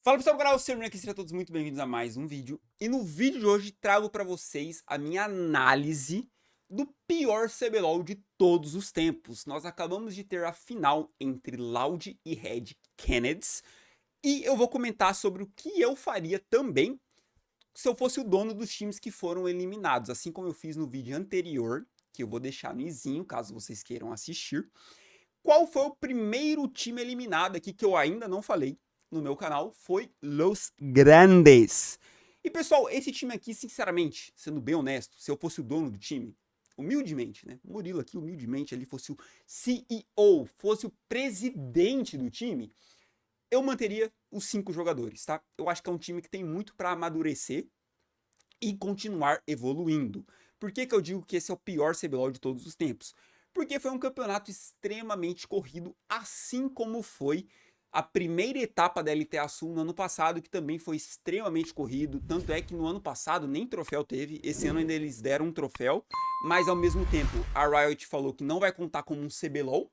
Fala pessoal do canal, Sermon aqui, sejam todos muito bem-vindos a mais um vídeo. E no vídeo de hoje trago pra vocês a minha análise do pior CBLOL de todos os tempos. Nós acabamos de ter a final entre Loud e Red Kennedys. E eu vou comentar sobre o que eu faria também se eu fosse o dono dos times que foram eliminados. Assim como eu fiz no vídeo anterior, que eu vou deixar no izinho, caso vocês queiram assistir. Qual foi o primeiro time eliminado aqui que eu ainda não falei no meu canal? Foi Los Grandes. E pessoal, esse time aqui, sinceramente, sendo bem honesto, se eu fosse o dono do time, humildemente, né? O Murilo aqui, humildemente, ali fosse o CEO, fosse o presidente do time, eu manteria os 5 jogadores, tá? Eu acho que é um time que tem muito para amadurecer e continuar evoluindo. Por que eu digo que esse é o pior CBLOL de todos os tempos? Porque foi um campeonato extremamente corrido, assim como foi a primeira etapa da LTA Sul no ano passado, que também foi extremamente corrido. Tanto é que no ano passado nem troféu teve, esse ano ainda eles deram um troféu, mas ao mesmo tempo a Riot falou que não vai contar como um CBLOL,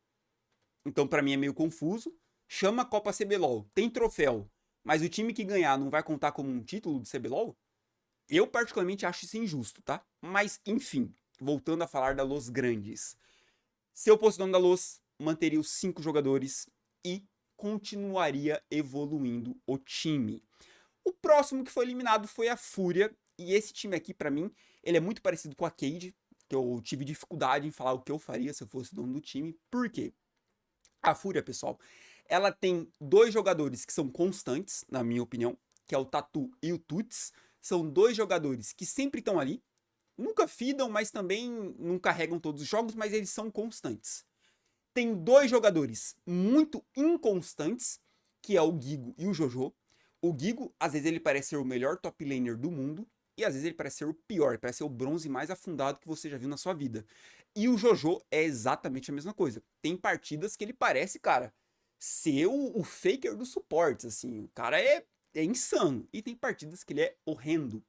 então para mim é meio confuso. Chama a Copa CBLOL, tem troféu, mas o time que ganhar não vai contar como um título do CBLOL? Eu particularmente acho isso injusto, tá? Mas, enfim, voltando a falar da Los Grandes. Se eu fosse dono da Los, manteria os 5 jogadores e continuaria evoluindo o time. O próximo que foi eliminado foi a Fúria, e esse time aqui, pra mim, ele é muito parecido com a Cade, que eu tive dificuldade em falar o que eu faria se eu fosse dono do time. Por quê? A Fúria, pessoal, ela tem 2 jogadores que são constantes, na minha opinião, que é o Tatu e o Tuts. São 2 jogadores que sempre estão ali, nunca fidam, mas também não carregam todos os jogos, mas eles são constantes. Tem 2 jogadores muito inconstantes, que é o Gigo e o Jojo. O Gigo, às vezes ele parece ser o melhor top laner do mundo, e às vezes ele parece ser o pior, ele parece ser o bronze mais afundado que você já viu na sua vida. E o Jojo é exatamente a mesma coisa. Tem partidas que ele parece, cara, ser o faker dos suportes, assim. O cara é insano. E tem partidas que ele é horrendo.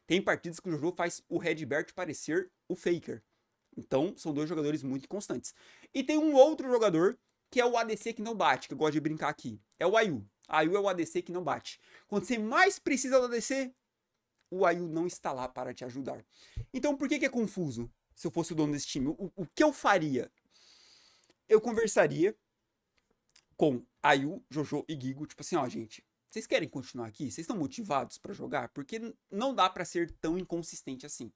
Tem partidas que o Jojo faz o Redbert parecer o faker. Então, são 2 jogadores muito constantes. E tem um outro jogador que é o ADC que não bate, que eu gosto de brincar aqui. É o Ayu. Ayu é o ADC que não bate. Quando você mais precisa do ADC, o Ayu não está lá para te ajudar. Então, por que é confuso? Se eu fosse o dono desse time, o que eu faria? Eu conversaria com Ayu, Jojo e Gigo, tipo assim, ó, gente, vocês querem continuar aqui? Vocês estão motivados para jogar? Porque não dá para ser tão inconsistente assim.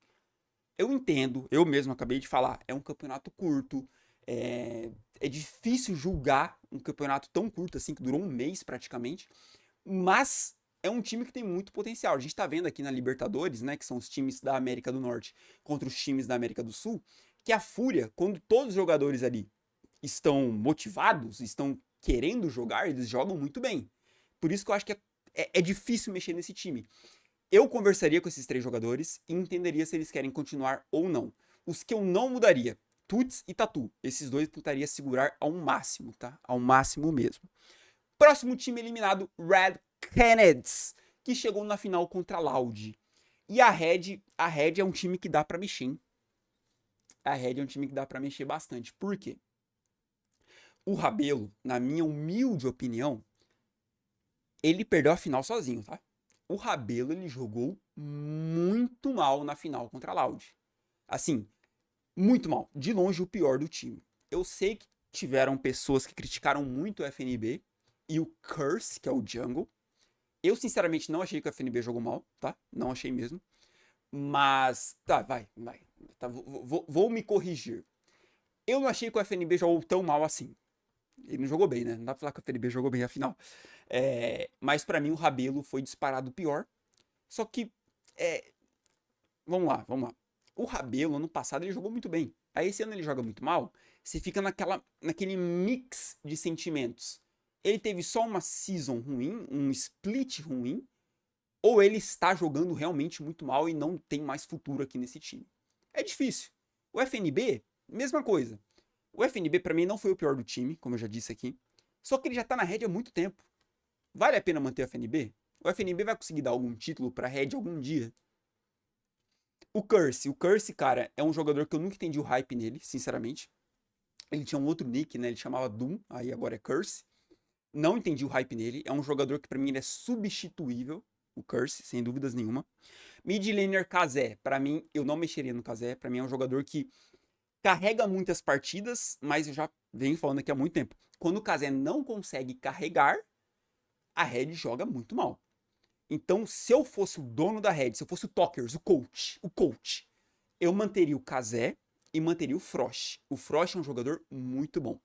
Eu entendo, eu mesmo acabei de falar, é um campeonato curto, é difícil julgar um campeonato tão curto assim, que durou um mês praticamente, mas é um time que tem muito potencial. A gente tá vendo aqui na Libertadores, né, que são os times da América do Norte contra os times da América do Sul, que a Fúria, quando todos os jogadores ali estão motivados, estão querendo jogar, eles jogam muito bem. Por isso que eu acho que é difícil mexer nesse time. Eu conversaria com esses 3 jogadores e entenderia se eles querem continuar ou não. Os que eu não mudaria, Tuts e Tatu. Esses 2 eu tentaria segurar ao máximo, tá? Ao máximo mesmo. Próximo time eliminado, Red Kennedys, que chegou na final contra a Loud. E a Red é um time que dá pra mexer, hein? A Red é um time que dá pra mexer bastante. Por quê? O Rabelo, na minha humilde opinião, ele perdeu a final sozinho, tá? O Rabelo, ele jogou muito mal na final contra a Loud. Assim, muito mal. De longe o pior do time. Eu sei que tiveram pessoas que criticaram muito o FNB e o Curse, que é o Jungle. Eu, sinceramente, não achei que o FNB jogou mal, tá? Não achei mesmo. Mas, tá, vai. Tá, vou me corrigir. Eu não achei que o FNB jogou tão mal assim. Ele não jogou bem, né? Não dá pra falar que o FNB jogou bem, afinal. Mas pra mim o Rabelo foi disparado pior. Só que, é, vamos lá. O Rabelo, ano passado, ele jogou muito bem. Aí esse ano ele joga muito mal. Você fica naquele mix de sentimentos. Ele teve só uma season ruim, um split ruim, ou ele está jogando realmente muito mal e não tem mais futuro aqui nesse time. É difícil. O FNB, mesma coisa. O FNB pra mim não foi o pior do time, como eu já disse aqui. Só que ele já tá na Red há muito tempo. Vale a pena manter o FNB? O FNB vai conseguir dar algum título pra Red algum dia? O Curse, cara, é um jogador que eu nunca entendi o hype nele, sinceramente. Ele tinha um outro nick, né? Ele chamava Doom, aí agora é Curse. Não entendi o hype nele. É um jogador que pra mim ele é substituível. O Curse, sem dúvidas nenhuma. Mid laner Kha'Zeh. Pra mim, eu não mexeria no Kha'Zeh. Pra mim é um jogador que carrega muitas partidas, mas eu já venho falando aqui há muito tempo. Quando o Kha'Zeh não consegue carregar, a Red joga muito mal. Então, se eu fosse o dono da Red, se eu fosse o Talkers, o coach, eu manteria o Kha'Zeh e manteria o Frost. O Frost é um jogador muito bom.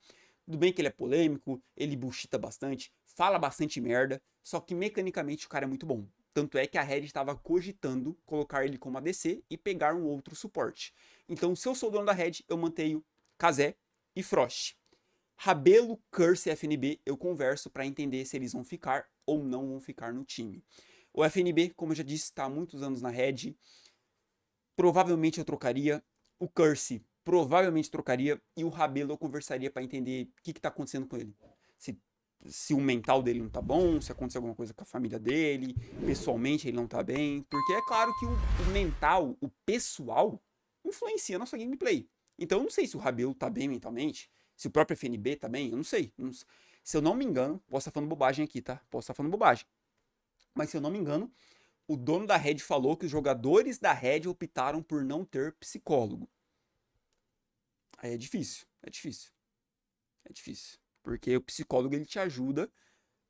Tudo bem que ele é polêmico, ele bullshita bastante, fala bastante merda, só que mecanicamente o cara é muito bom. Tanto é que a Red estava cogitando colocar ele como ADC e pegar um outro suporte. Então, se eu sou o dono da Red, eu mantenho Kha'Zeh e Frost. Rabelo, Curse e FNB, eu converso para entender se eles vão ficar ou não vão ficar no time. O FNB, como eu já disse, está há muitos anos na Red. Provavelmente eu trocaria. O Curse, provavelmente trocaria. E o Rabelo eu conversaria para entender o que está acontecendo com ele. Se o mental dele não tá bom, se aconteceu alguma coisa com a família dele, pessoalmente ele não tá bem. Porque é claro que o mental, o pessoal, influencia a nossa gameplay. Então eu não sei se o Rabelo tá bem mentalmente, se o próprio FNB tá bem, eu não sei. Se eu não me engano, posso estar falando bobagem aqui, tá? Posso estar falando bobagem. Mas se eu não me engano, o dono da Red falou que os jogadores da Red optaram por não ter psicólogo. Aí é difícil, é difícil. É difícil. Porque o psicólogo ele te ajuda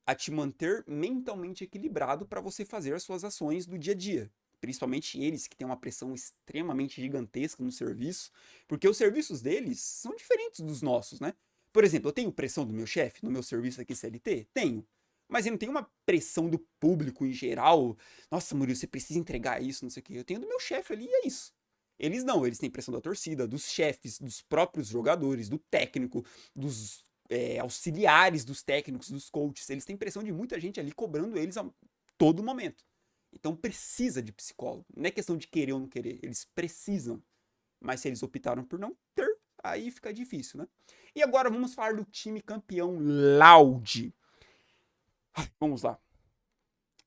a te manter mentalmente equilibrado para você fazer as suas ações do dia a dia. Principalmente eles que têm uma pressão extremamente gigantesca no serviço, porque os serviços deles são diferentes dos nossos, né? Por exemplo, eu tenho pressão do meu chefe no meu serviço aqui CLT? Tenho. Mas eu não tenho uma pressão do público em geral. Nossa, Murilo, você precisa entregar isso, não sei o quê. Eu tenho do meu chefe ali e é isso. Eles não, eles têm pressão da torcida, dos chefes, dos próprios jogadores, do técnico, dos auxiliares dos técnicos, dos coaches. Eles têm pressão de muita gente ali cobrando eles a todo momento. Então precisa de psicólogo. Não é questão de querer ou não querer. Eles precisam. Mas se eles optaram por não ter, aí fica difícil, né? E agora vamos falar do time campeão Loud. Vamos lá.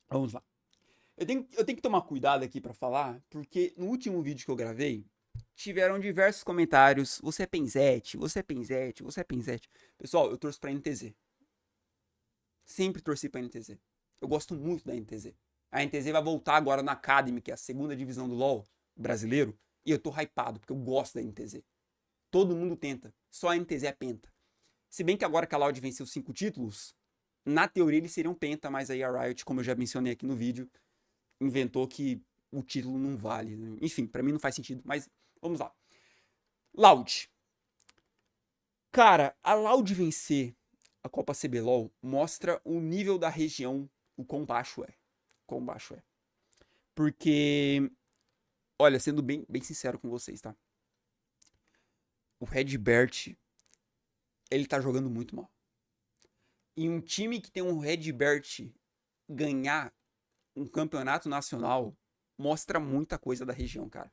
Vamos lá. Eu tenho que tomar cuidado aqui para falar, porque no último vídeo que eu gravei, tiveram diversos comentários. Você é Penzete, você é Penzete, você é Penzete. Pessoal, eu torço pra NTZ. Sempre torci pra NTZ. Eu gosto muito da NTZ. A NTZ vai voltar agora na Academy, que é a segunda divisão do LoL brasileiro. E eu tô hypado, porque eu gosto da NTZ. Todo mundo tenta. Só a NTZ é penta. Se bem que agora que a Loud venceu 5 títulos, na teoria eles seriam penta, mas aí a Riot, como eu já mencionei aqui no vídeo, inventou que o título não vale. Enfim, pra mim não faz sentido, mas vamos lá. Loud. Cara, a Loud vencer a Copa CBLOL mostra o nível da região, o quão baixo é. Quão baixo é. Porque, olha, sendo bem sincero com vocês, tá? O Redbert, ele tá jogando muito mal. E um time que tem um Redbert ganhar um campeonato nacional mostra muita coisa da região, cara.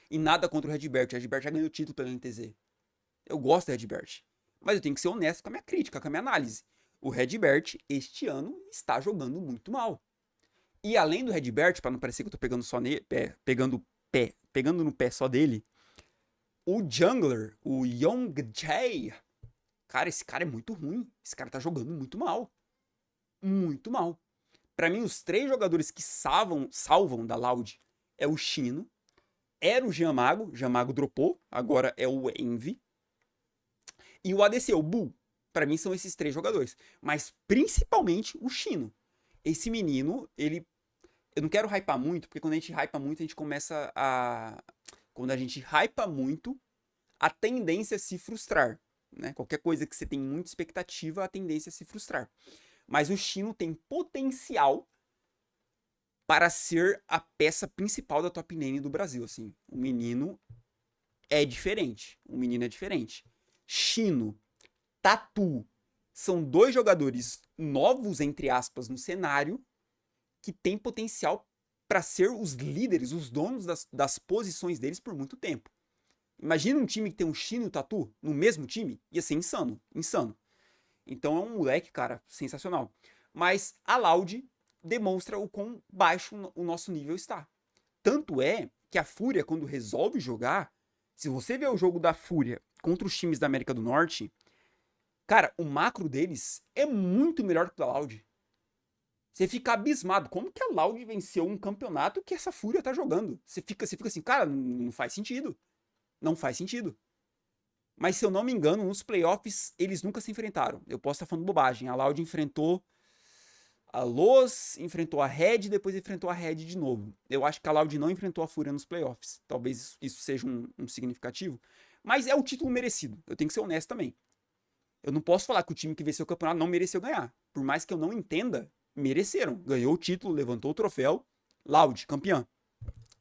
E nada contra o Redbert. O Redbert já ganhou o título pela NTZ. Eu gosto do Redbert. Mas eu tenho que ser honesto com a minha crítica, com a minha análise. O Redbert, este ano, está jogando muito mal. E além do Redbert, para não parecer que eu tô pegando só pegando no pé só dele, o jungler, o Young Jay, cara, esse cara é muito ruim. Esse cara tá jogando muito mal. Muito mal. Para mim, os 3 jogadores que salvam da Loud é o Chino, era o Jamago dropou, agora é o Envy, e o ADC, o Bull. Pra mim são esses 3 jogadores. Mas principalmente o Chino. Esse menino, ele... Eu não quero hypar muito, porque quando a gente hypa muito, a gente começa a... Quando a gente hypa muito, a tendência é se frustrar. Né? Qualquer coisa que você tem muita expectativa, a tendência é se frustrar. Mas o Chino tem potencial para ser a peça principal da top lane do Brasil. Assim. O menino é diferente. O menino é diferente. Chino, Tatu, são 2 jogadores novos, entre aspas, no cenário, que tem potencial para ser os líderes, os donos das posições deles por muito tempo. Imagina um time que tem um Chino e o Tatu no mesmo time, ia ser insano, insano. Então é um moleque, cara, sensacional. Mas a Loud demonstra o quão baixo o nosso nível está. Tanto é que a Fúria, quando resolve jogar, se você ver o jogo da Fúria contra os times da América do Norte, Cara, o macro deles é muito melhor que o da Loud. Você fica abismado. Como que a Loud venceu um campeonato que essa Fúria tá jogando? Você fica assim, cara, não faz sentido. Não faz sentido. Mas se eu não me engano, nos playoffs, eles nunca se enfrentaram. Eu posso estar falando bobagem. A Loud enfrentou a Loz, enfrentou a Red, depois enfrentou a Red de novo. Eu acho que a Loud não enfrentou a Fúria nos playoffs. Talvez isso seja um significativo. Mas é o título merecido. Eu tenho que ser honesto também. Eu não posso falar que o time que venceu o campeonato não mereceu ganhar. Por mais que eu não entenda, mereceram. Ganhou o título, levantou o troféu. Loud, campeã.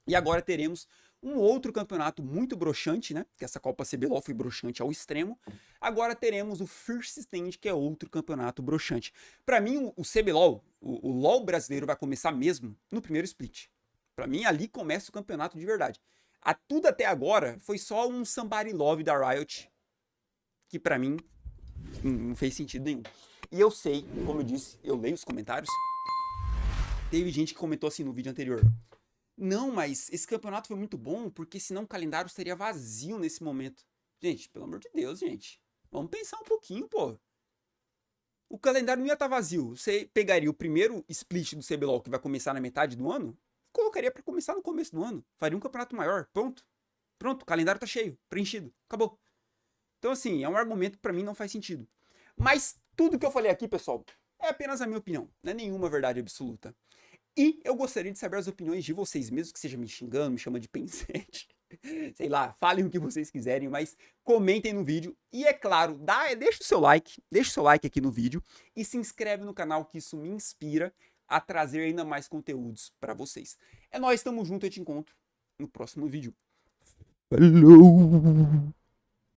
E agora teremos um outro campeonato muito broxante, né? Que essa Copa CBLOL foi broxante ao extremo. Agora teremos o First Stand, que é outro campeonato broxante. Para mim, o CBLOL, o LoL brasileiro vai começar mesmo no primeiro split. Para mim, ali começa o campeonato de verdade. Tudo até agora foi só um somebody love da Riot, que para mim não fez sentido nenhum. E eu sei, como eu disse, eu leio os comentários. Teve gente que comentou assim no vídeo anterior: não, mas esse campeonato foi muito bom, porque senão o calendário estaria vazio nesse momento. Gente, pelo amor de Deus, gente. Vamos pensar um pouquinho, pô. O calendário não ia estar vazio. Você pegaria o primeiro split do CBLOL, que vai começar na metade do ano, colocaria para começar no começo do ano. Faria um campeonato maior. Pronto. Pronto, o calendário tá cheio, preenchido. Acabou. Então, assim, é um argumento que pra mim não faz sentido. Mas tudo que eu falei aqui, pessoal, é apenas a minha opinião. Não é nenhuma verdade absoluta. E eu gostaria de saber as opiniões de vocês, mesmo que seja me xingando, me chamando de pensete. Sei lá, falem o que vocês quiserem, mas comentem no vídeo. E é claro, deixa o seu like aqui no vídeo e se inscreve no canal, que isso me inspira a trazer ainda mais conteúdos pra vocês. É nóis, tamo junto, eu te encontro no próximo vídeo. Falou!